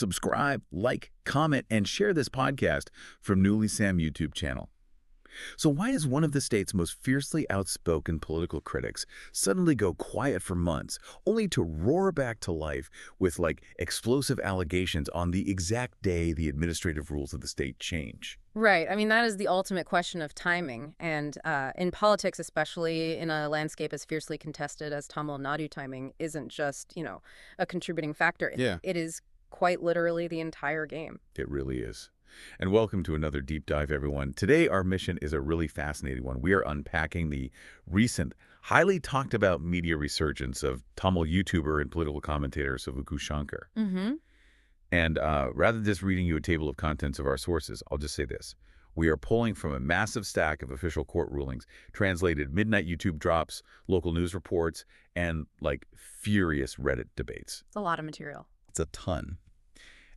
subscribe, like, comment, and share this podcast from Noolisam YouTube channel. So why does one of the state's most fiercely outspoken political critics suddenly go quiet for months, only to roar back to life with, explosive allegations on the exact day the administrative rules of the state change? Right. I mean, that is the ultimate question of timing. And in politics, especially in a landscape as fiercely contested as Tamil Nadu, timing isn't just, a contributing factor. Yeah. It is quite literally the entire game. It really is. And welcome to another deep dive, everyone. Today, our mission is a really fascinating one. We are unpacking the recent, highly talked about media resurgence of Tamil YouTuber and political commentator Savukku Shankar. Mm-hmm. And rather than just reading you a table of contents of our sources, I'll just say this. We are pulling from a massive stack of official court rulings, translated midnight YouTube drops, local news reports, and, furious Reddit debates. It's a lot of material. It's a ton.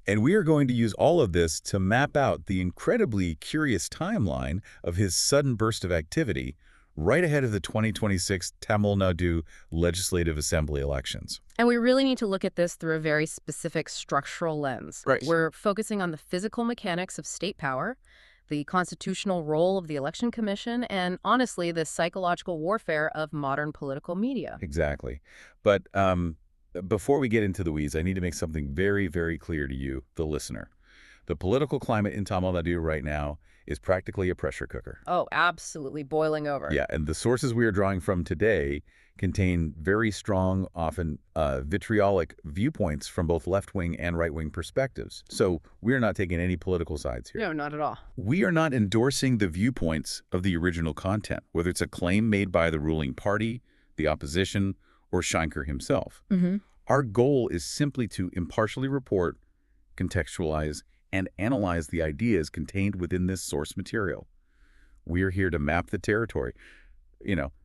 And we are going to use all of this to map out the incredibly curious timeline of his sudden burst of activity right ahead of the 2026 Tamil Nadu Legislative Assembly elections. And we really need to look at this through a very specific structural lens. Right. We're focusing on the physical mechanics of state power, the constitutional role of the Election Commission, and honestly, the psychological warfare of modern political media. Exactly. But before we get into the weeds, I need to make something very, very clear to you, the listener. The political climate in Tamil Nadu right now is practically a pressure cooker. Oh, absolutely boiling over. Yeah, and the sources we are drawing from today contain very strong, often vitriolic viewpoints from both left-wing and right-wing perspectives. So we're not taking any political sides here. No, not at all. We are not endorsing the viewpoints of the original content, whether it's a claim made by the ruling party, the opposition, or Shankar himself. Mm-hmm. Our goal is simply to impartially report, contextualize, and analyze the ideas contained within this source material. We're here to map the territory,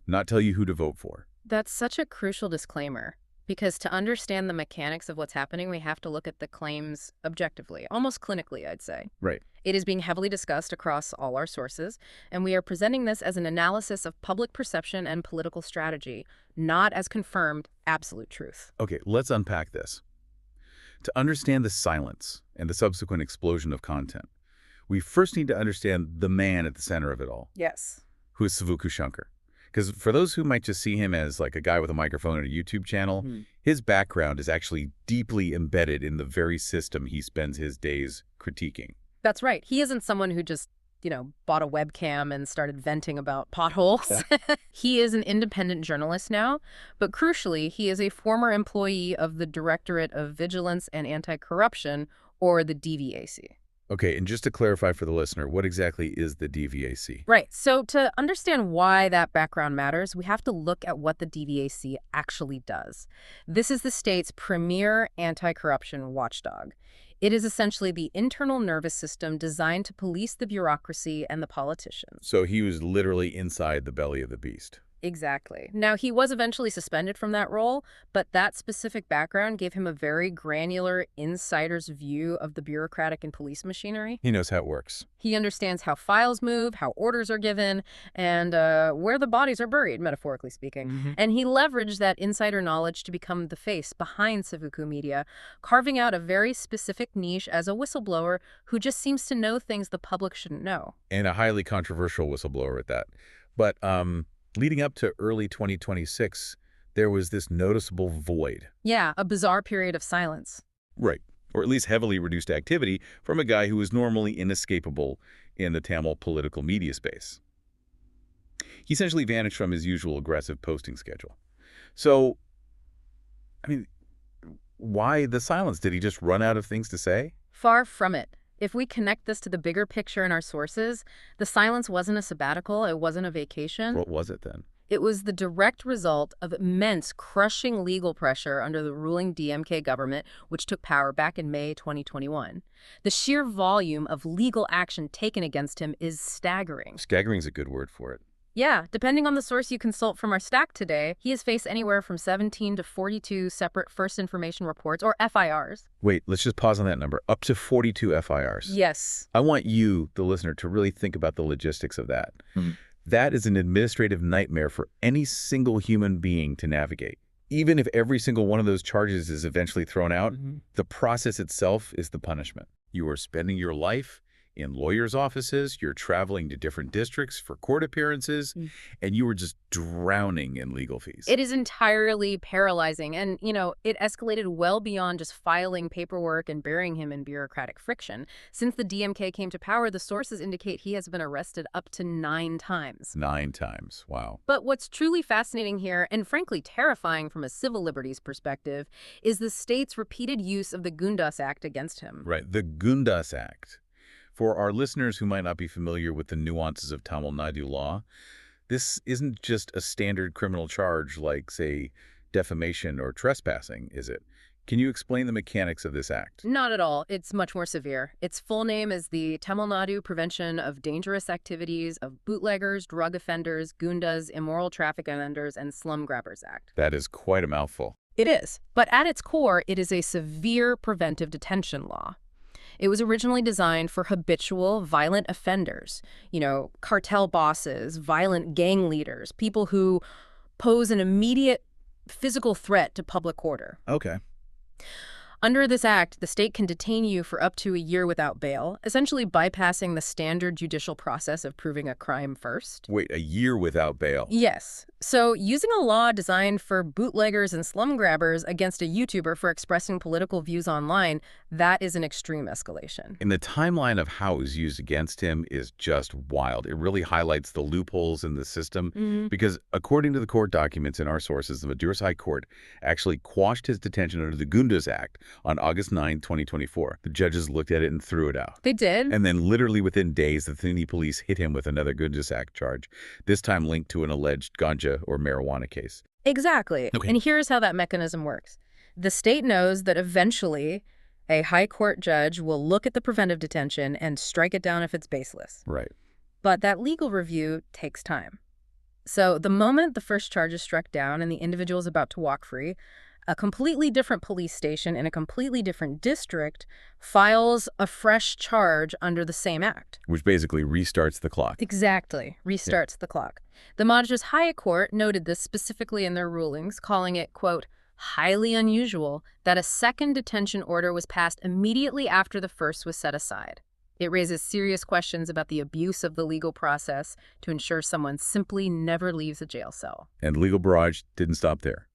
not tell you who to vote for. That's such a crucial disclaimer, because to understand the mechanics of what's happening, we have to look at the claims objectively, almost clinically, I'd say. Right. It is being heavily discussed across all our sources, and we are presenting this as an analysis of public perception and political strategy, not as confirmed absolute truth. Okay, let's unpack this. To understand the silence and the subsequent explosion of content, we first need to understand the man at the center of it all. Yes. Who is Savukku Shankar. Because for those who might just see him as a guy with a microphone and a YouTube channel, his background is actually deeply embedded in the very system he spends his days critiquing. That's right. He isn't someone who just, bought a webcam and started venting about potholes. Yeah. He is an independent journalist now, but crucially, he is a former employee of the Directorate of Vigilance and Anti-Corruption, or the DVAC. Okay, and just to clarify for the listener, what exactly is the DVAC? Right. So to understand why that background matters, we have to look at what the DVAC actually does. This is the state's premier anti-corruption watchdog. It is essentially the internal nervous system designed to police the bureaucracy and the politicians. So he was literally inside the belly of the beast. Exactly. Now, he was eventually suspended from that role, but that specific background gave him a very granular insider's view of the bureaucratic and police machinery. He knows how it works. He understands how files move, how orders are given, and where the bodies are buried, metaphorically speaking. Mm-hmm. And he leveraged that insider knowledge to become the face behind Savukku Media, carving out a very specific niche as a whistleblower who just seems to know things the public shouldn't know. And a highly controversial whistleblower at that. But leading up to early 2026, there was this noticeable void. Yeah, a bizarre period of silence. Right. Or at least heavily reduced activity from a guy who was normally inescapable in the Tamil political media space. He essentially vanished from his usual aggressive posting schedule. So, why the silence? Did he just run out of things to say? Far from it. If we connect this to the bigger picture in our sources, the silence wasn't a sabbatical, it wasn't a vacation. What was it then? It was the direct result of immense, crushing legal pressure under the ruling DMK government, which took power back in May 2021. The sheer volume of legal action taken against him is staggering. Staggering's a good word for it. Yeah, depending on the source you consult from our stack today, he has faced anywhere from 17 to 42 separate first information reports, or FIRs. Wait, let's just pause on that number. Up to 42 FIRs. Yes. I want you, the listener, to really think about the logistics of that. That is an administrative nightmare for any single human being to navigate. even if every single one of those charges is eventually thrown out, the process itself is the punishment. You are spending your life in lawyers' offices, you're traveling to different districts for court appearances, and you are just drowning in legal fees. It is entirely paralyzing. And, it escalated well beyond just filing paperwork and burying him in bureaucratic friction. Since the DMK came to power, the sources indicate he has been arrested up to 9 times. 9 times. Wow. But what's truly fascinating here, and frankly terrifying from a civil liberties perspective, is the state's repeated use of the Gundas Act against him. Right, the Gundas Act. For our listeners who might not be familiar with the nuances of Tamil Nadu law, this isn't just a standard criminal charge like, say, defamation or trespassing, is it? Can you explain the mechanics of this act? Not at all. It's much more severe. Its full name is the Tamil Nadu Prevention of Dangerous Activities of Bootleggers, Drug Offenders, Gundas, Immoral Traffic Offenders, and Slum Grabbers Act. That is quite a mouthful. It is. But at its core, it is a severe preventive detention law. It was originally designed for habitual, violent offenders, cartel bosses, violent gang leaders, people who pose an immediate physical threat to public order. Okay. Under this act, the state can detain you for up to a year without bail, essentially bypassing the standard judicial process of proving a crime first. Wait, a year without bail? Yes. So using a law designed for bootleggers and slum grabbers against a YouTuber for expressing political views online, that is an extreme escalation. And the timeline of how it was used against him is just wild. It really highlights the loopholes in the system because according to the court documents in our sources, the Madras High Court actually quashed his detention under the Gundas Act on August 9, 2024. The judges looked at it and threw it out. They did? And then literally within days, the Thini police hit him with another Gundas Act charge, this time linked to an alleged ganja or marijuana case. Exactly. Okay. And here's how that mechanism works. The state knows that eventually a high court judge will look at the preventive detention and strike it down if it's baseless. Right. But that legal review takes time. So the moment the first charge is struck down and the individual is about to walk free, a completely different police station in a completely different district files a fresh charge under the same act. Which basically restarts the clock. Exactly. Restarts the clock. The Madras High Court noted this specifically in their rulings, calling it, quote, highly unusual that a second detention order was passed immediately after the first was set aside. It raises serious questions about the abuse of the legal process to ensure someone simply never leaves a jail cell. And legal barrage didn't stop there.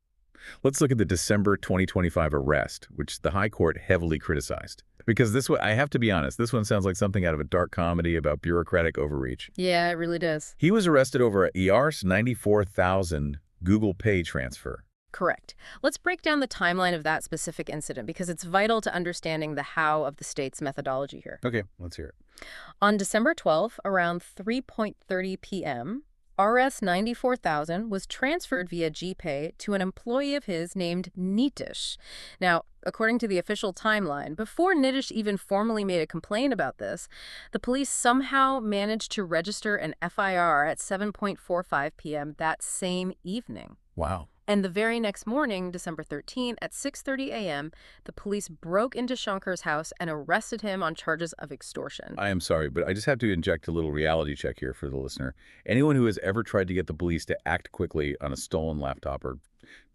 Let's look at the December 2025 arrest, which the High Court heavily criticized. Because this one, I have to be honest, this one sounds like something out of a dark comedy about bureaucratic overreach. Yeah, it really does. He was arrested over a ER's 94,000 Google Pay transfer. Correct. Let's break down the timeline of that specific incident because it's vital to understanding the how of the state's methodology here. Okay, let's hear it. On December 12, around 3:30 p.m., Rs 94,000 was transferred via GPay to an employee of his named Nitish. Now, according to the official timeline, before Nitish even formally made a complaint about this, the police somehow managed to register an FIR at 7:45 p.m. that same evening. Wow. And the very next morning, December 13, at 6:30 a.m., the police broke into Shankar's house and arrested him on charges of extortion. I am sorry, but I just have to inject a little reality check here for the listener. Anyone who has ever tried to get the police to act quickly on a stolen laptop or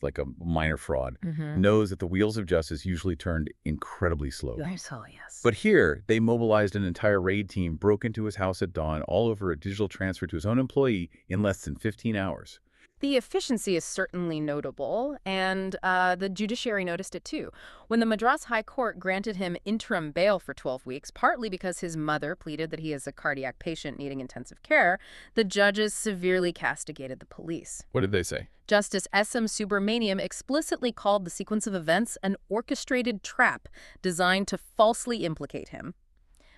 like a minor fraud knows that the wheels of justice usually turned incredibly slow. Yes. But here, they mobilized an entire raid team, broke into his house at dawn, all over a digital transfer to his own employee in less than 15 hours. The efficiency is certainly notable, and the judiciary noticed it too. When the Madras High Court granted him interim bail for 12 weeks, partly because his mother pleaded that he is a cardiac patient needing intensive care, the judges severely castigated the police. What did they say? Justice S.M. Subramaniam explicitly called the sequence of events an orchestrated trap designed to falsely implicate him.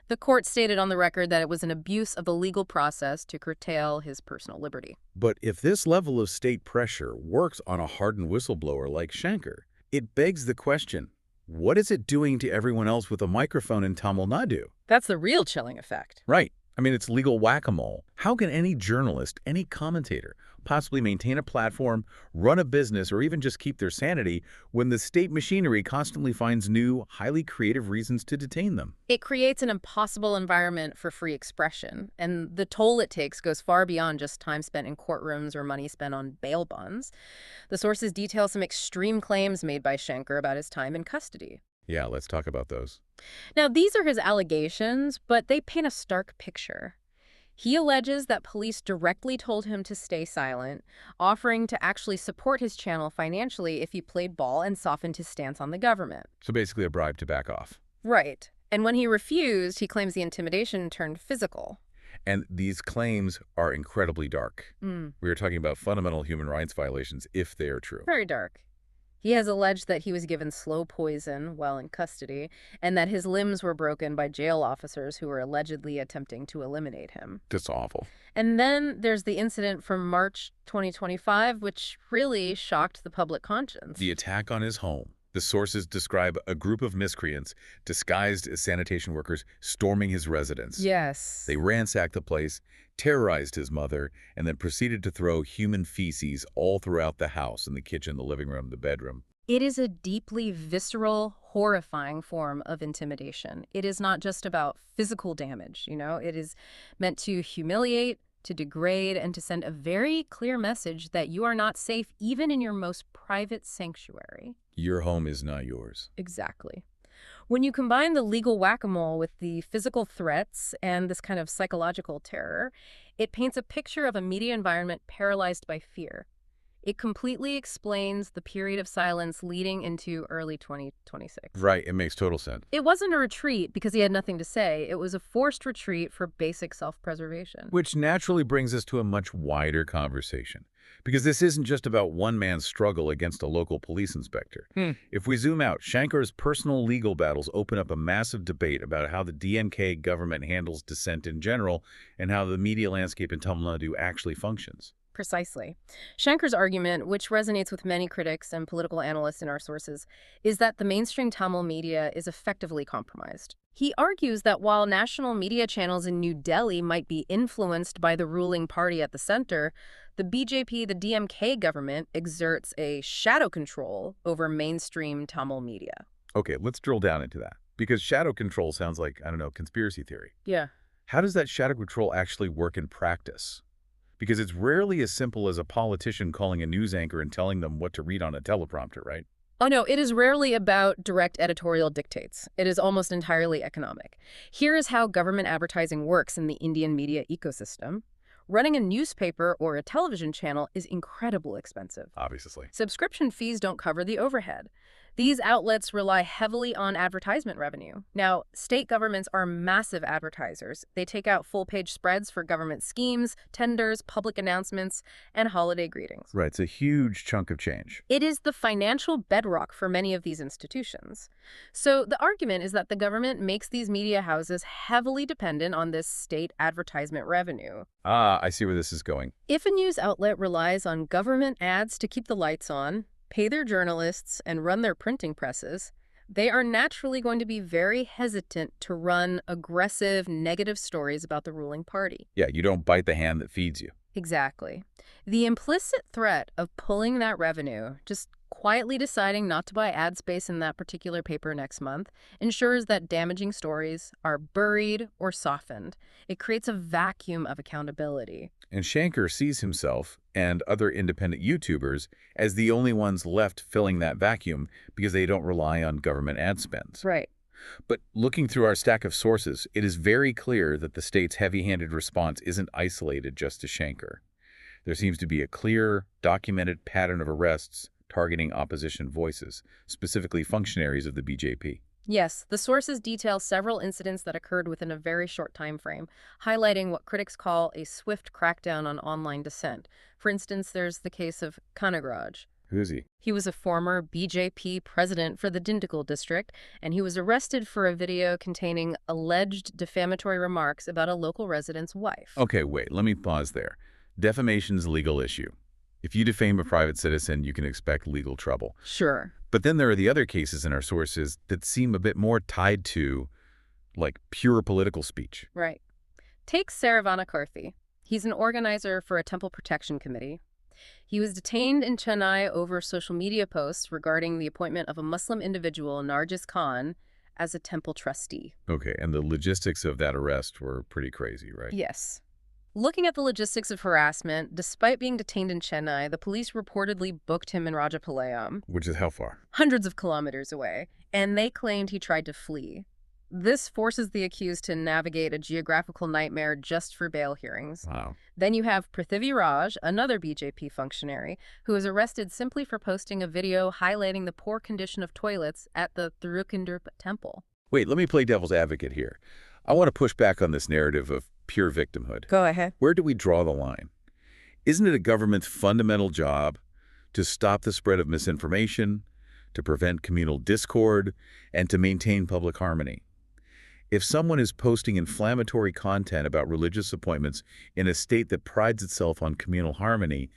The court stated on the record that it was an abuse of the legal process to curtail his personal liberty. But if this level of state pressure works on a hardened whistleblower like Shankar, it begs the question, what is it doing to everyone else with a microphone in Tamil Nadu? That's the real chilling effect. Right. I mean, it's legal whack-a-mole. How can any journalist, any commentator, possibly maintain a platform, run a business, or even just keep their sanity when the state machinery constantly finds new, highly creative reasons to detain them. It creates an impossible environment for free expression, and the toll it takes goes far beyond just time spent in courtrooms or money spent on bail bonds. The sources detail some extreme claims made by Shankar about his time in custody. Yeah, let's talk about those. Now, these are his allegations, but they paint a stark picture. He alleges that police directly told him to stay silent, offering to actually support his channel financially if he played ball and softened his stance on the government. So basically a bribe to back off. Right. And when he refused, he claims the intimidation turned physical. And these claims are incredibly dark. We are talking about fundamental human rights violations if they are true. Very dark. He has alleged that he was given slow poison while in custody and that his limbs were broken by jail officers who were allegedly attempting to eliminate him. That's awful. And then there's the incident from March 2025, which really shocked the public conscience. The attack on his home. The sources describe a group of miscreants disguised as sanitation workers storming his residence. Yes. They ransacked the place, terrorized his mother, and then proceeded to throw human feces all throughout the house, in the kitchen, the living room, the bedroom. It is a deeply visceral, horrifying form of intimidation. It is not just about physical damage, It is meant to humiliate, to degrade, and to send a very clear message that you are not safe even in your most private sanctuary. Your home is not yours. Exactly. When you combine the legal whack-a-mole with the physical threats and this kind of psychological terror, it paints a picture of a media environment paralyzed by fear. It completely explains the period of silence leading into early 2026. Right, it makes total sense. It wasn't a retreat because he had nothing to say. It was a forced retreat for basic self-preservation. Which naturally brings us to a much wider conversation. Because this isn't just about one man's struggle against a local police inspector. If we zoom out, Shankar's personal legal battles open up a massive debate about how the DMK government handles dissent in general and how the media landscape in Tamil Nadu actually functions. Precisely. Shankar's argument, which resonates with many critics and political analysts in our sources, is that the mainstream Tamil media is effectively compromised. He argues that while national media channels in New Delhi might be influenced by the ruling party at the center, the BJP, the DMK government, exerts a shadow control over mainstream Tamil media. Okay, let's drill down into that. Because shadow control sounds like, I don't know, conspiracy theory. Yeah. How does that shadow control actually work in practice? Because it's rarely as simple as a politician calling a news anchor and telling them what to read on a teleprompter, right? Oh, no, it is rarely about direct editorial dictates. It is almost entirely economic. Here is how government advertising works in the Indian media ecosystem. Running a newspaper or a television channel is incredibly expensive. Obviously. Subscription fees don't cover the overhead. These outlets rely heavily on advertisement revenue. Now, state governments are massive advertisers. They take out full-page spreads for government schemes, tenders, public announcements, and holiday greetings. Right, it's a huge chunk of change. It is the financial bedrock for many of these institutions. So the argument is that the government makes these media houses heavily dependent on this state advertisement revenue. Ah, I see where this is going. If a news outlet relies on government ads to keep the lights on, pay their journalists, and run their printing presses, they are naturally going to be very hesitant to run aggressive, negative stories about the ruling party. Yeah, you don't bite the hand that feeds you. Exactly. The implicit threat of pulling that revenue, just quietly deciding not to buy ad space in that particular paper next month, ensures that damaging stories are buried or softened. It creates a vacuum of accountability. And Shankar sees himself and other independent YouTubers as the only ones left filling that vacuum because they don't rely on government ad spends. Right. But looking through our stack of sources, it is very clear that the state's heavy-handed response isn't isolated just to Shankar. There seems to be a clear, documented pattern of arrests targeting opposition voices, specifically functionaries of the BJP. Yes, the sources detail several incidents that occurred within a very short time frame, highlighting what critics call a swift crackdown on online dissent. For instance, there's the case of Kanagraj. Who is he? He was a former BJP president for the Dindigul district, and he was arrested for a video containing alleged defamatory remarks about a local resident's wife. Okay, wait, let me pause there. Defamation's a legal issue. If you defame a private citizen, you can expect legal trouble. Sure. But then there are the other cases in our sources that seem a bit more tied to, like, pure political speech. Right. Take Saravana Karthi. He's an organizer for a temple protection committee. He was detained in Chennai over social media posts regarding the appointment of a Muslim individual, Nargis Khan, as a temple trustee. Okay, and the logistics of that arrest were pretty crazy, right? Yes. Looking at the logistics of harassment, despite being detained in Chennai, the police reportedly booked him in Rajapalayam, Which is how far? hundreds of kilometers away, and they claimed he tried to flee. This forces the accused to navigate a geographical nightmare just for bail hearings. Wow. Then you have Prithvi Raj, another BJP functionary, who was arrested simply for posting a video highlighting the poor condition of toilets at the Thirukandur temple. Wait, let me play devil's advocate here. I want to push back on this narrative of pure victimhood. Go ahead. Where do we draw the line? Isn't it a government's fundamental job to stop the spread of misinformation, to prevent communal discord, and to maintain public harmony? If someone is posting inflammatory content about religious appointments in a state that prides itself on communal harmony,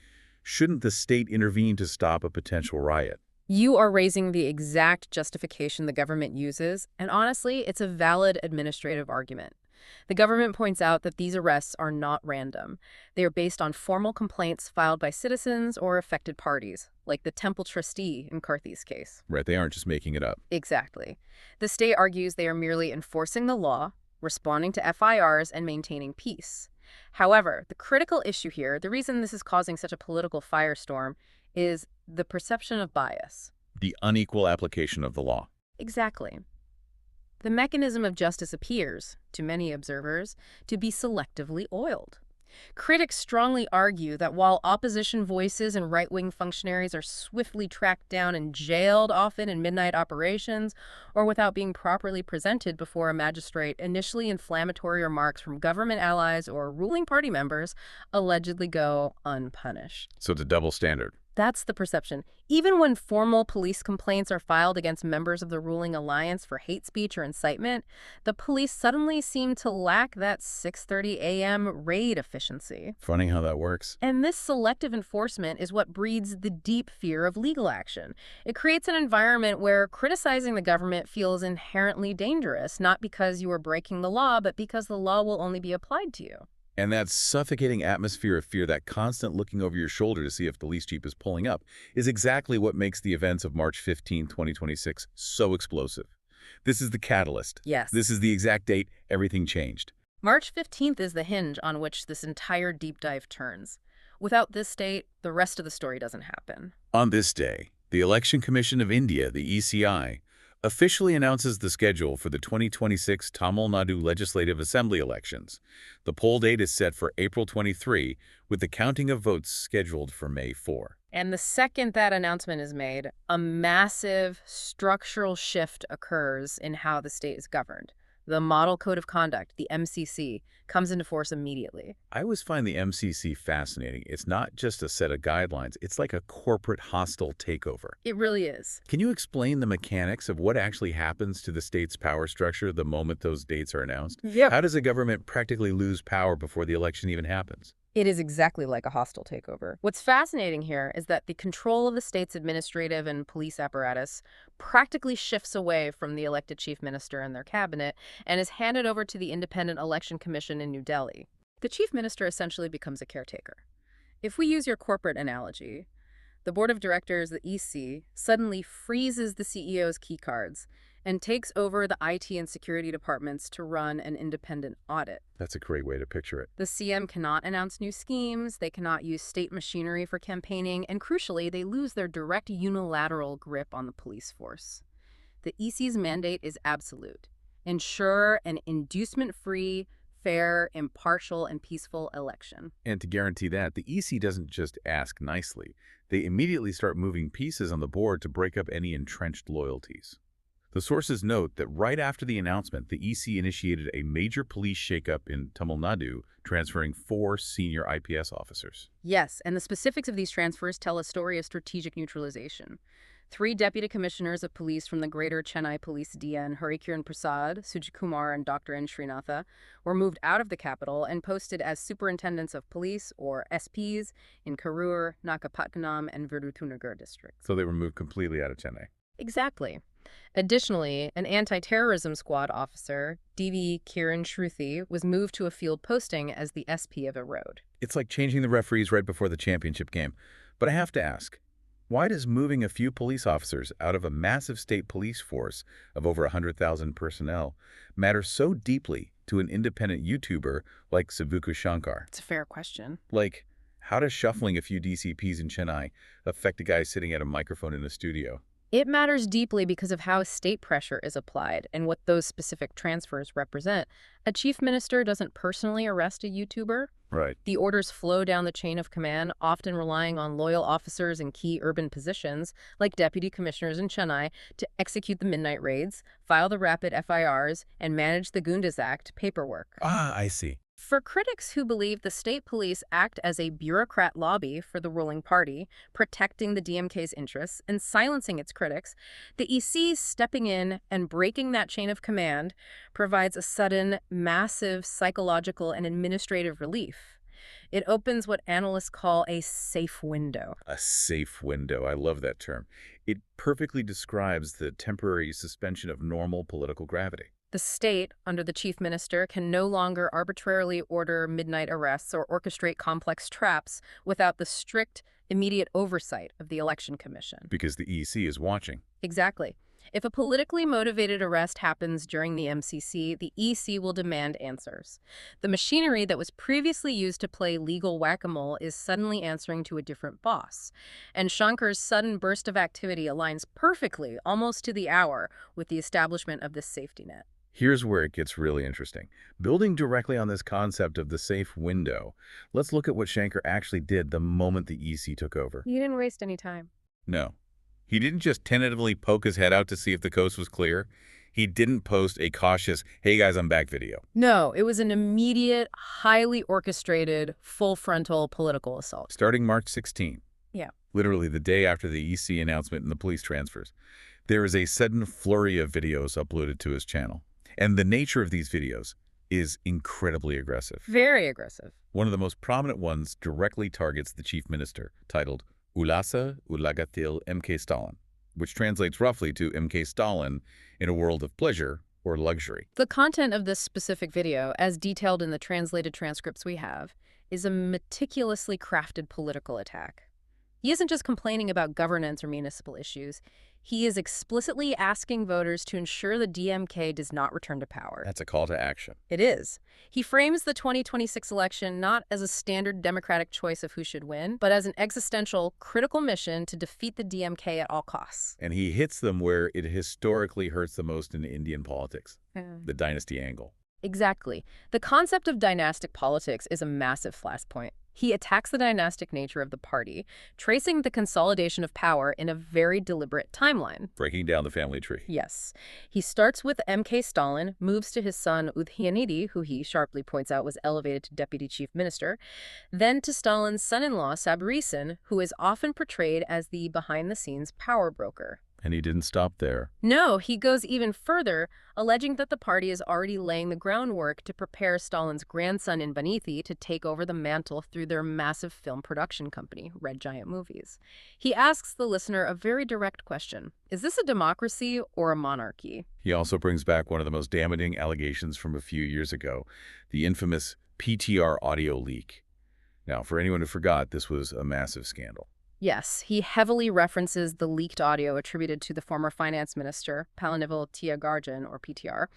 shouldn't the state intervene to stop a potential riot? You are raising the exact justification the government uses, and honestly, it's a valid administrative argument. The government points out that these arrests are not random. They are based on formal complaints filed by citizens or affected parties, like the temple trustee in Karthi's case. Right, they aren't just making it up. Exactly. The state argues they are merely enforcing the law, responding to FIRs, and maintaining peace. However, the critical issue here, the reason this is causing such a political firestorm, is the perception of bias. The unequal application of the law. Exactly. The mechanism of justice appears, to many observers, to be selectively oiled. Critics strongly argue that while opposition voices and right-wing functionaries are swiftly tracked down and jailed, often in midnight operations, or without being properly presented before a magistrate, initially inflammatory remarks from government allies or ruling party members allegedly go unpunished. So it's a double standard. That's the perception. Even when formal police complaints are filed against members of the ruling alliance for hate speech or incitement, the police suddenly seem to lack that 6:30 a.m. raid efficiency. Funny how that works. And this selective enforcement is what breeds the deep fear of legal action. It creates an environment where criticizing the government feels inherently dangerous, not because you are breaking the law, but because the law will only be applied to you. And that suffocating atmosphere of fear, that constant looking over your shoulder to see if the police jeep is pulling up, is exactly what makes the events of March 15, 2026 so explosive. This is the catalyst. Yes. This is the exact date everything changed. March 15th is the hinge on which this entire deep dive turns. Without this date, the rest of the story doesn't happen. On this day, the Election Commission of India, the ECI, officially announces the schedule for the 2026 Tamil Nadu Legislative Assembly elections. The poll date is set for April 23, with the counting of votes scheduled for May 4. And the second that announcement is made, a massive structural shift occurs in how the state is governed. The Model Code of Conduct, the MCC, comes into force immediately. I always find the MCC fascinating. It's not just a set of guidelines. It's like a corporate hostile takeover. It really is. Can you explain the mechanics of what actually happens to the state's power structure the moment those dates are announced? Yep. How does a government practically lose power before the election even happens? It is exactly like a hostile takeover. What's fascinating here is that the control of the state's administrative and police apparatus practically shifts away from the elected chief minister and their cabinet and is handed over to the Independent Election Commission in New Delhi. The chief minister essentially becomes a caretaker. If we use your corporate analogy, the board of directors, the EC, suddenly freezes the CEO's key cards and takes over the IT and security departments to run an independent audit. That's a great way to picture it. The CM cannot announce new schemes, they cannot use state machinery for campaigning, and crucially, they lose their direct unilateral grip on the police force. The EC's mandate is absolute. Ensure an inducement-free, fair, impartial, and peaceful election. And to guarantee that, the EC doesn't just ask nicely. They immediately start moving pieces on the board to break up any entrenched loyalties. The sources note that right after the announcement, the EC initiated a major police shakeup in Tamil Nadu, transferring 4 senior IPS officers. Yes, and the specifics of these transfers tell a story of strategic neutralization. 3 deputy commissioners of police from the Greater Chennai Police DN, Harikiran Prasad, Sujit Kumar, and Dr. N. Srinatha, were moved out of the capital and posted as superintendents of police, or SPs, in Karur, Nakapatnam, and Virudhunagar districts. So they were moved completely out of Chennai. Exactly. Additionally, an anti-terrorism squad officer, DV Kiran Shruthi, was moved to a field posting as the SP of a road. It's like changing the referees right before the championship game. But I have to ask, why does moving a few police officers out of a massive state police force of over 100,000 personnel matter so deeply to an independent YouTuber like Savukku Shankar? It's a fair question. Like, how does shuffling a few DCPs in Chennai affect a guy sitting at a microphone in a studio? It matters deeply because of how state pressure is applied and what those specific transfers represent. A chief minister doesn't personally arrest a YouTuber. Right. The orders flow down the chain of command, often relying on loyal officers in key urban positions, like deputy commissioners in Chennai, to execute the midnight raids, file the rapid FIRs, and manage the Gundas Act paperwork. Ah, I see. For critics who believe the state police act as a bureaucrat lobby for the ruling party, protecting the DMK's interests and silencing its critics, the EC stepping in and breaking that chain of command provides a sudden, massive psychological and administrative relief. It opens what analysts call a safe window. A safe window. I love that term. It perfectly describes the temporary suspension of normal political gravity. The state, under the chief minister, can no longer arbitrarily order midnight arrests or orchestrate complex traps without the strict, immediate oversight of the Election Commission. Because the EC is watching. Exactly. If a politically motivated arrest happens during the MCC, the EC will demand answers. The machinery that was previously used to play legal whack-a-mole is suddenly answering to a different boss. And Shankar's sudden burst of activity aligns perfectly, almost to the hour, with the establishment of this safety net. Here's where it gets really interesting. Building directly on this concept of the safe window, let's look at what Shankar actually did the moment the EC took over. You didn't waste any time. No. He didn't just tentatively poke his head out to see if the coast was clear. He didn't post a cautious, "Hey guys, I'm back" video. No, it was an immediate, highly orchestrated, full-frontal political assault. Starting March 16. Yeah. Literally the day after the EC announcement and the police transfers, there is a sudden flurry of videos uploaded to his channel. And the nature of these videos is incredibly aggressive. Very aggressive. One of the most prominent ones directly targets the chief minister, titled Ulasa Ulagatil MK Stalin, which translates roughly to MK Stalin in a world of pleasure or luxury. The content of this specific video, as detailed in the translated transcripts we have, is a meticulously crafted political attack. He isn't just complaining about governance or municipal issues. He is explicitly asking voters to ensure the DMK does not return to power. That's a call to action. It is. He frames the 2026 election not as a standard democratic choice of who should win, but as an existential, critical mission to defeat the DMK at all costs. And he hits them where it historically hurts the most in Indian politics, the dynasty angle. Exactly. The concept of dynastic politics is a massive flashpoint. He attacks the dynastic nature of the party, tracing the consolidation of power in a very deliberate timeline. Breaking down the family tree. Yes. He starts with MK Stalin, moves to his son Udhyanidhi, who he sharply points out was elevated to deputy chief minister, then to Stalin's son-in-law Sabarisin, who is often portrayed as the behind-the-scenes power broker. And he didn't stop there. No, he goes even further, alleging that the party is already laying the groundwork to prepare Stalin's grandson in Banithi to take over the mantle through their massive film production company, Red Giant Movies. He asks the listener a very direct question. Is this a democracy or a monarchy? He also brings back one of the most damaging allegations from a few years ago, the infamous PTR audio leak. Now, for anyone who forgot, this was a massive scandal. Yes, he heavily references the leaked audio attributed to the former finance minister, Palanivel Tiagarjan, or PTR.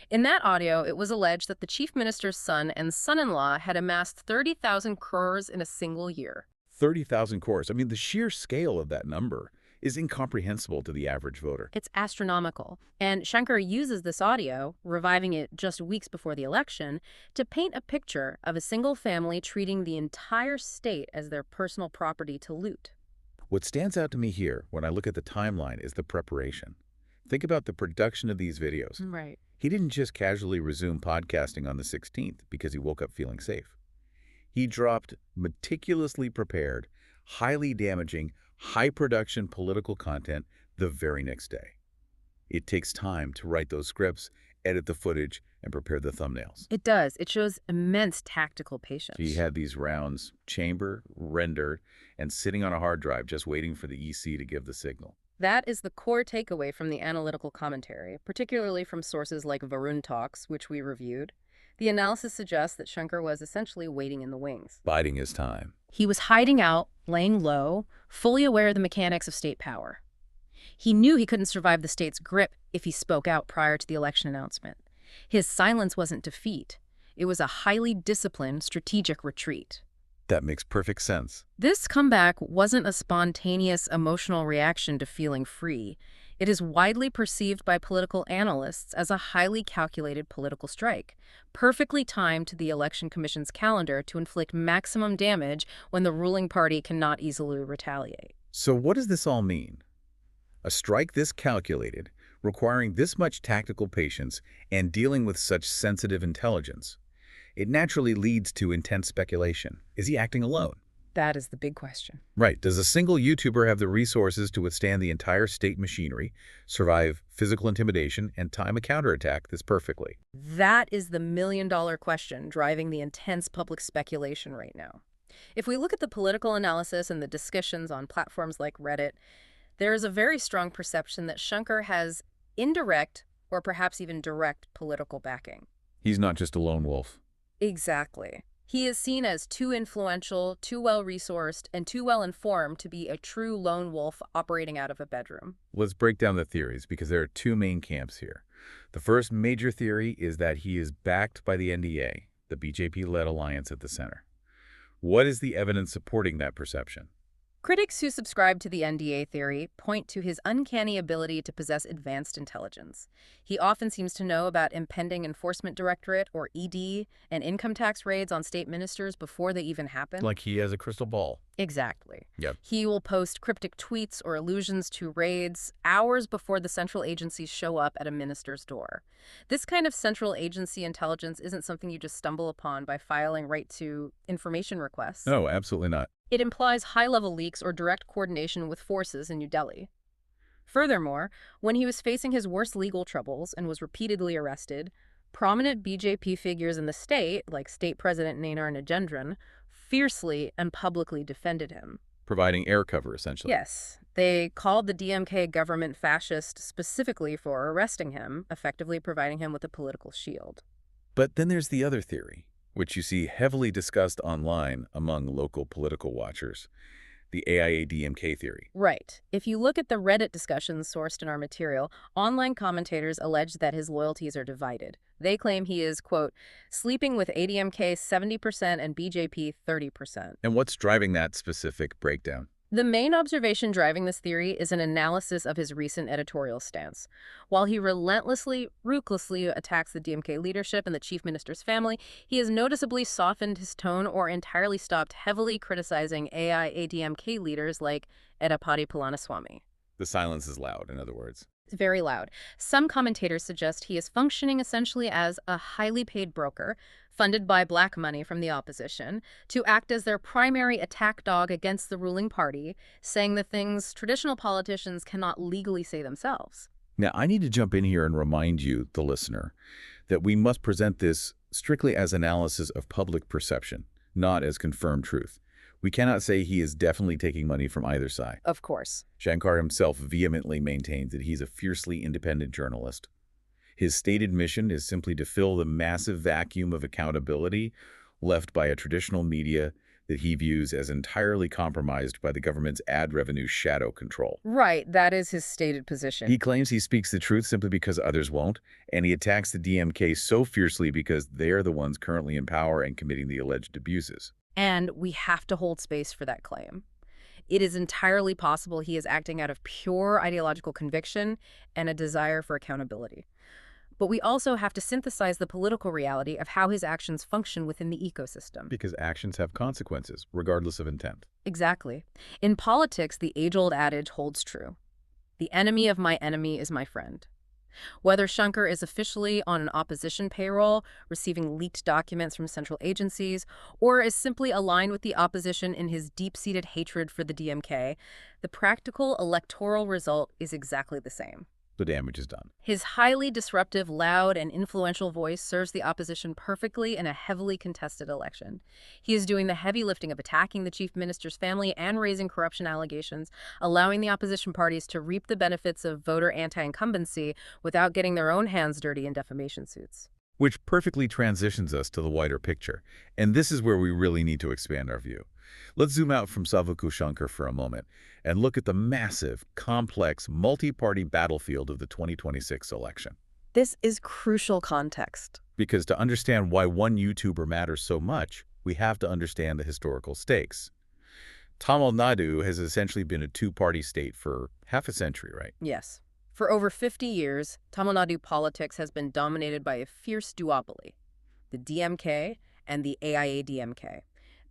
In that audio, it was alleged that the chief minister's son and son-in-law had amassed 30,000 crores in a single year. 30,000 crores. I mean, the sheer scale of that number is incomprehensible to the average voter. It's astronomical. And Shankar uses this audio, reviving it just weeks before the election, to paint a picture of a single family treating the entire state as their personal property to loot. What stands out to me here when I look at the timeline is the preparation. Think about the production of these videos. Right. He didn't just casually resume podcasting on the 16th because he woke up feeling safe. He dropped meticulously prepared, highly damaging, high-production political content the very next day. It takes time to write those scripts, edit the footage, and prepare the thumbnails. It does. It shows immense tactical patience. So he had these rounds chambered, rendered, and sitting on a hard drive just waiting for the EC to give the signal. That is the core takeaway from the analytical commentary, particularly from sources like Varun Talks, which we reviewed. The analysis suggests that Shankar was essentially waiting in the wings. Biding his time. He was hiding out, laying low, fully aware of the mechanics of state power. He knew he couldn't survive the state's grip if he spoke out prior to the election announcement. His silence wasn't defeat. It was a highly disciplined, strategic retreat. That makes perfect sense. This comeback wasn't a spontaneous emotional reaction to feeling free. It is widely perceived by political analysts as a highly calculated political strike, perfectly timed to the Election Commission's calendar to inflict maximum damage when the ruling party cannot easily retaliate. So what does this all mean? A strike this calculated, requiring this much tactical patience and dealing with such sensitive intelligence. It naturally leads to intense speculation. Is he acting alone? That is the big question. Right. Does a single YouTuber have the resources to withstand the entire state machinery, survive physical intimidation, and time a counterattack this perfectly? That is the million-dollar question driving the intense public speculation right now. If we look at the political analysis and the discussions on platforms like Reddit, there is a very strong perception that Shankar has indirect or perhaps even direct political backing. He's not just a lone wolf. Exactly. He is seen as too influential, too well-resourced, and too well-informed to be a true lone wolf operating out of a bedroom. Let's break down the theories because there are two main camps here. The first major theory is that he is backed by the NDA, the BJP-led alliance at the center. What is the evidence supporting that perception? Critics who subscribe to the NDA theory point to his uncanny ability to possess advanced intelligence. He often seems to know about impending Enforcement Directorate, or ED, and income tax raids on state ministers before they even happen. Like he has a crystal ball. Exactly. Yep. He will post cryptic tweets or allusions to raids hours before the central agencies show up at a minister's door. This kind of central agency intelligence isn't something you just stumble upon by filing right to information requests. No, absolutely not. It implies high-level leaks or direct coordination with forces in New Delhi. Furthermore, when he was facing his worst legal troubles and was repeatedly arrested, prominent BJP figures in the state, like State President Nanar Nagendran, fiercely and publicly defended him. Providing air cover, essentially. Yes, they called the DMK government fascist specifically for arresting him, effectively providing him with a political shield. But then there's the other theory, which you see heavily discussed online among local political watchers, the AIA-DMK theory. Right. If you look at the Reddit discussions sourced in our material, online commentators allege that his loyalties are divided. They claim he is, quote, sleeping with ADMK 70% and BJP 30%. And what's driving that specific breakdown? The main observation driving this theory is an analysis of his recent editorial stance. While he relentlessly, ruthlessly attacks the DMK leadership and the chief minister's family, he has noticeably softened his tone or entirely stopped heavily criticizing AIADMK leaders like Edappadi Palaniswamy. The silence is loud, in other words. It's very loud. Some commentators suggest he is functioning essentially as a highly paid broker, funded by black money from the opposition, to act as their primary attack dog against the ruling party, saying the things traditional politicians cannot legally say themselves. Now, I need to jump in here and remind you, the listener, that we must present this strictly as analysis of public perception, not as confirmed truth. We cannot say he is definitely taking money from either side. Of course. Shankar himself vehemently maintains that he's a fiercely independent journalist. His stated mission is simply to fill the massive vacuum of accountability left by a traditional media that he views as entirely compromised by the government's ad revenue shadow control. Right, that is his stated position. He claims he speaks the truth simply because others won't, and he attacks the DMK so fiercely because they are the ones currently in power and committing the alleged abuses. And we have to hold space for that claim. It is entirely possible he is acting out of pure ideological conviction and a desire for accountability. But we also have to synthesize the political reality of how his actions function within the ecosystem. Because actions have consequences, regardless of intent. Exactly. In politics, the age-old adage holds true. The enemy of my enemy is my friend. Whether Shankar is officially on an opposition payroll, receiving leaked documents from central agencies, or is simply aligned with the opposition in his deep-seated hatred for the DMK, the practical electoral result is exactly the same. The damage is done. His highly disruptive, loud, and influential voice serves the opposition perfectly in a heavily contested election. He is doing the heavy lifting of attacking the chief minister's family and raising corruption allegations, allowing the opposition parties to reap the benefits of voter anti-incumbency without getting their own hands dirty in defamation suits. Which perfectly transitions us to the wider picture. And this is where we really need to expand our view. Let's zoom out from Savukku Shankar for a moment and look at the massive, complex, multi-party battlefield of the 2026 election. This is crucial context. Because to understand why one YouTuber matters so much, we have to understand the historical stakes. Tamil Nadu has essentially been a two-party state for half a century, right? Yes. For over 50 years, Tamil Nadu politics has been dominated by a fierce duopoly, the DMK and the AIA-DMK.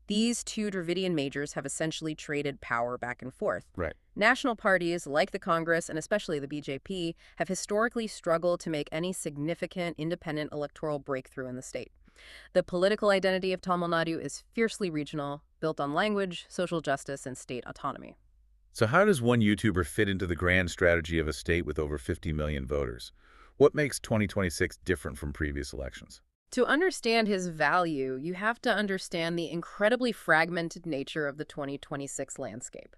These two Dravidian majors have essentially traded power back and forth. Right. National parties, like the Congress and especially the BJP, have historically struggled to make any significant independent electoral breakthrough in the state. The political identity of Tamil Nadu is fiercely regional, built on language, social justice, and state autonomy. So how does one YouTuber fit into the grand strategy of a state with over 50 million voters? What makes 2026 different from previous elections? To understand his value, you have to understand the incredibly fragmented nature of the 2026 landscape.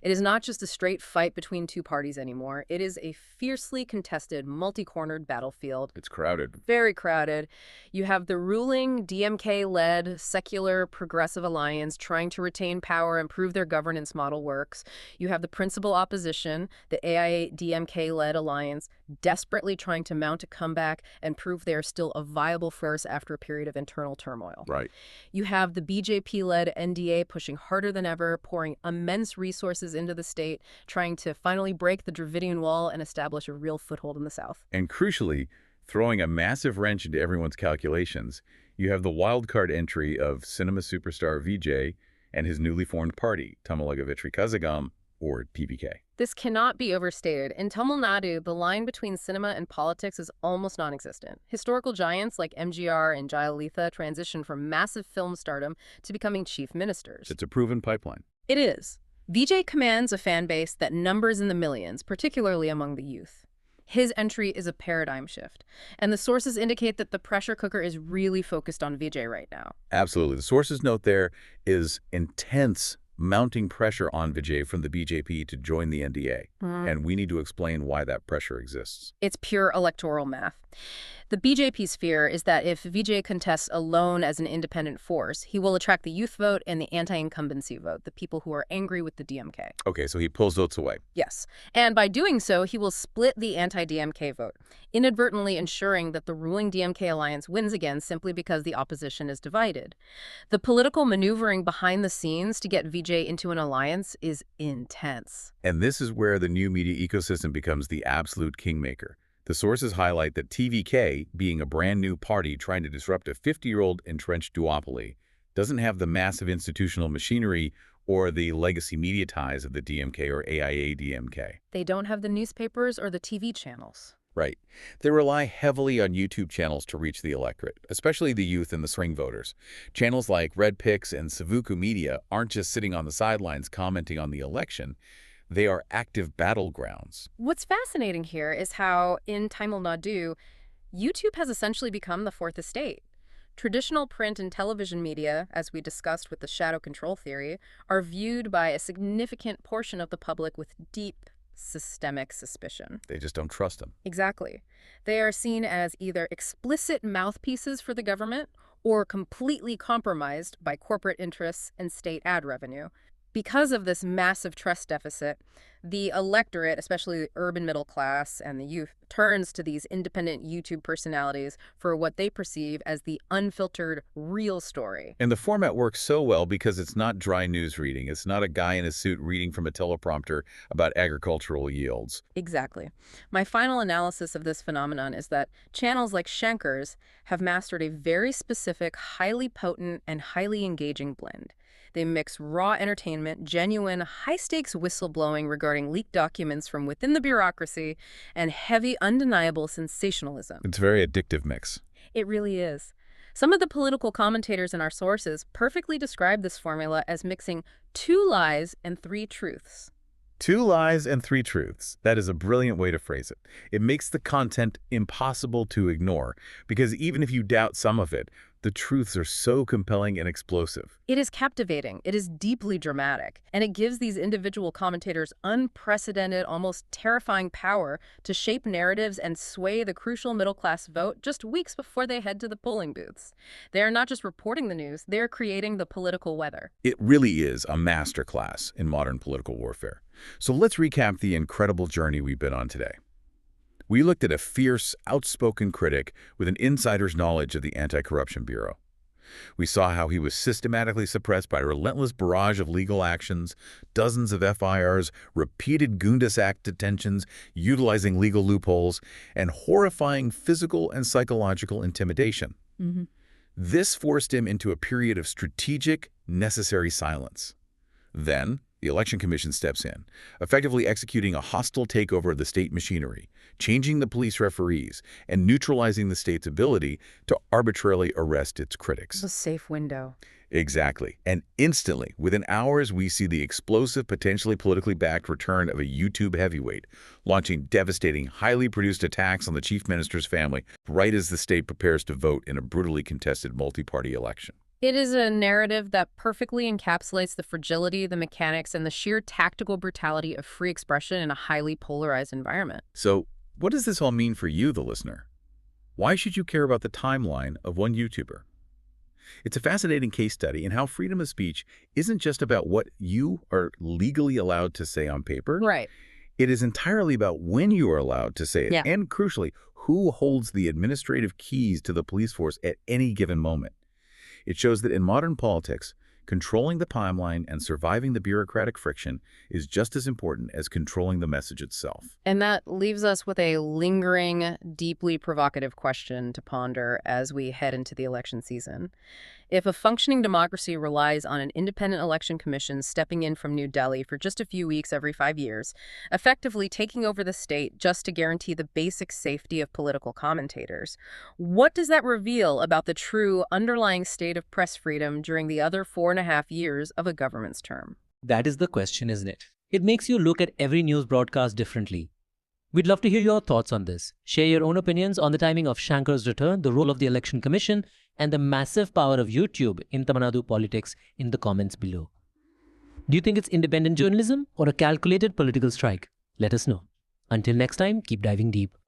It is not just a straight fight between two parties anymore. It is a fiercely contested, multi-cornered battlefield. It's crowded. Very crowded. You have the ruling DMK-led secular progressive alliance trying to retain power and prove their governance model works. You have the principal opposition, the AIA-DMK-led alliance, desperately trying to mount a comeback and prove they are still a viable force after a period of internal turmoil. Right. You have the BJP-led NDA pushing harder than ever, pouring immense resources into the state, trying to finally break the Dravidian wall and establish a real foothold in the south. And crucially, throwing a massive wrench into everyone's calculations, you have the wildcard entry of cinema superstar Vijay and his newly formed party, Tamil Vitri Kazhagam, or TVK. This cannot be overstated. In Tamil Nadu, the line between cinema and politics is almost non-existent. Historical giants like MGR and Jayalalitha transitioned from massive film stardom to becoming chief ministers. It's a proven pipeline. It is. Vijay commands a fan base that numbers in the millions, particularly among the youth. His entry is a paradigm shift, and the sources indicate that the pressure cooker is really focused on Vijay right now. Absolutely. The sources note there is intense mounting pressure on Vijay from the BJP to join the NDA, and we need to explain why that pressure exists. It's pure electoral math. The BJP's fear is that if Vijay contests alone as an independent force, he will attract the youth vote and the anti-incumbency vote, the people who are angry with the DMK. Okay, so he pulls votes away. Yes. And by doing so, he will split the anti-DMK vote, inadvertently ensuring that the ruling DMK alliance wins again simply because the opposition is divided. The political maneuvering behind the scenes to get Vijay into an alliance is intense. And this is where the new media ecosystem becomes the absolute kingmaker. The sources highlight that TVK, being a brand new party trying to disrupt a 50-year-old entrenched duopoly, doesn't have the massive institutional machinery or the legacy media ties of the DMK or AIA-DMK. They don't have the newspapers or the TV channels. Right. They rely heavily on YouTube channels to reach the electorate, especially the youth and the swing voters. Channels like Red Pix and Savukku Media aren't just sitting on the sidelines commenting on the election. They are active battlegrounds. What's fascinating here is how, in Tamil Nadu, YouTube has essentially become the fourth estate. Traditional print and television media, as we discussed with the shadow control theory, are viewed by a significant portion of the public with deep systemic suspicion. They just don't trust them. Exactly. They are seen as either explicit mouthpieces for the government or completely compromised by corporate interests and state ad revenue. Because of this massive trust deficit, the electorate, especially the urban middle class and the youth, turns to these independent YouTube personalities for what they perceive as the unfiltered, real story. And the format works so well because it's not dry news reading. It's not a guy in a suit reading from a teleprompter about agricultural yields. Exactly. My final analysis of this phenomenon is that channels like Shankar's have mastered a very specific, highly potent, and highly engaging blend. They mix raw entertainment, genuine, high-stakes whistleblowing regarding leaked documents from within the bureaucracy, and heavy, undeniable sensationalism. It's a very addictive mix. It really is. Some of the political commentators in our sources perfectly describe this formula as mixing 2 lies and 3 truths. 2 lies and 3 truths. That is a brilliant way to phrase it. It makes the content impossible to ignore, because even if you doubt some of it, The truths are so compelling and explosive. It is captivating, it is deeply dramatic, and it gives these individual commentators unprecedented, almost terrifying power to shape narratives and sway the crucial middle-class vote just weeks before they head to the polling booths. They are not just reporting the news, they are creating the political weather. It really is a masterclass in modern political warfare. So let's recap the incredible journey we've been on today. We looked at a fierce, outspoken critic with an insider's knowledge of the Anti-Corruption Bureau. We saw how he was systematically suppressed by a relentless barrage of legal actions, dozens of FIRs, repeated Gundas Act detentions, utilizing legal loopholes, and horrifying physical and psychological intimidation. This forced him into a period of strategic, necessary silence. Then, the Election Commission steps in, effectively executing a hostile takeover of the state machinery, changing the police referees, and neutralizing the state's ability to arbitrarily arrest its critics. A safe window. Exactly. And instantly, within hours, we see the explosive, potentially politically backed return of a YouTube heavyweight, launching devastating, highly produced attacks on the chief minister's family right as the state prepares to vote in a brutally contested multi-party election. It is a narrative that perfectly encapsulates the fragility, the mechanics, and the sheer tactical brutality of free expression in a highly polarized environment. So, what does this all mean for you, the listener? Why should you care about the timeline of one YouTuber? It's a fascinating case study in how freedom of speech isn't just about what you are legally allowed to say on paper. Right. It is entirely about when you are allowed to say it, Yeah. and crucially, who holds the administrative keys to the police force at any given moment. It shows that in modern politics, controlling the timeline and surviving the bureaucratic friction is just as important as controlling the message itself. And that leaves us with a lingering, deeply provocative question to ponder as we head into the election season. If a functioning democracy relies on an independent election commission stepping in from New Delhi for just a few weeks every 5 years, effectively taking over the state just to guarantee the basic safety of political commentators, what does that reveal about the true underlying state of press freedom during the other 4.5 years of a government's term? That is the question, isn't it? It makes you look at every news broadcast differently. We'd love to hear your thoughts on this. Share your own opinions on the timing of Shankar's return, the role of the Election Commission, and the massive power of YouTube in Tamil Nadu politics in the comments below. Do you think it's independent journalism or a calculated political strike? Let us know. Until next time, keep diving deep.